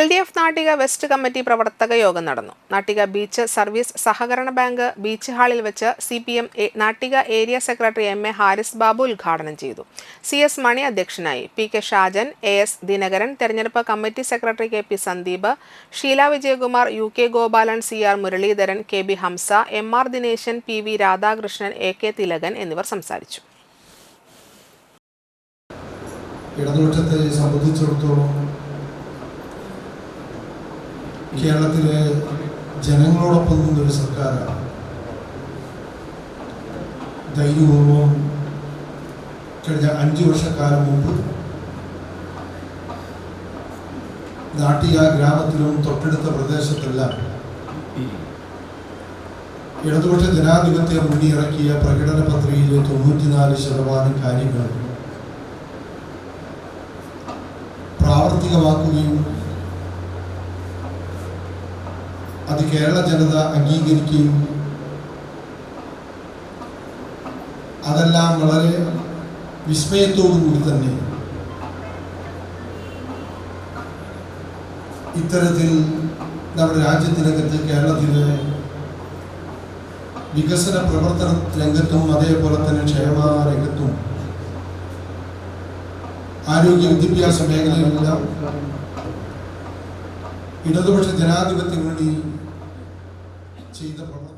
LDF Nattika west committee പ്രവർത്തക യോഗം നടന്നു. നാട്ടിക ബീച്ച് സർവീസ് സഹകരണ ബാങ്ക് ബീച്ച് ഹാളിൽ വെച്ച് CPM Nattika area secretary MA Haris Babu ഉദ്ഘാടനം ചെയ്തു. CS മണി അധ്യക്ഷനായി. PK ഷാജൻ, AS ദിനകരൻ, തെരഞ്ഞെടുപ്പ് committee secretary KP Sandeep, Sheela Vijayakumar, UK Gopalan, CR Muraleedharan, KB Hamsa, MR Dineshan, PV Radhakrishnan, AK Thilakan എന്നിവർ സംസാരിച്ചു. ഇടതുപക്ഷത്തെ സംബന്ധിച്ചിടത്തോളം കേരളത്തിലെ ജനങ്ങളോടൊപ്പം നിന്നൊരു സർക്കാരാണ്. ധൈര്യപൂർവം കഴിഞ്ഞ 5 വർഷക്കാലം മുമ്പ് നാട്ടിക ഗ്രാമത്തിലും തൊട്ടടുത്ത പ്രദേശത്തെല്ലാം ഇടതുപക്ഷ ജനാധിപത്യം മുന്നിറക്കിയ പ്രകടന പത്രികയിലെ 94% കാര്യങ്ങൾ പ്രാവർത്തികമാക്കുകയും അത് കേരള ജനത അംഗീകരിക്കുകയും അതെല്ലാം വളരെ വിസ്മയത്തോടുകൂടി തന്നെ ഇത്തരത്തിൽ നമ്മുടെ രാജ്യത്തിനകത്ത് കേരളത്തിലെ വികസന പ്രവർത്തന രംഗത്തും അതേപോലെ തന്നെ ക്ഷേമ രംഗത്തും ആരോഗ്യ വിദ്യാഭ്യാസ മേഖലയിലെല്ലാം ഇടതുപക്ഷ ജനാധിപത്യം വേണ്ടി ചെയ്ത പ്രവർത്തനം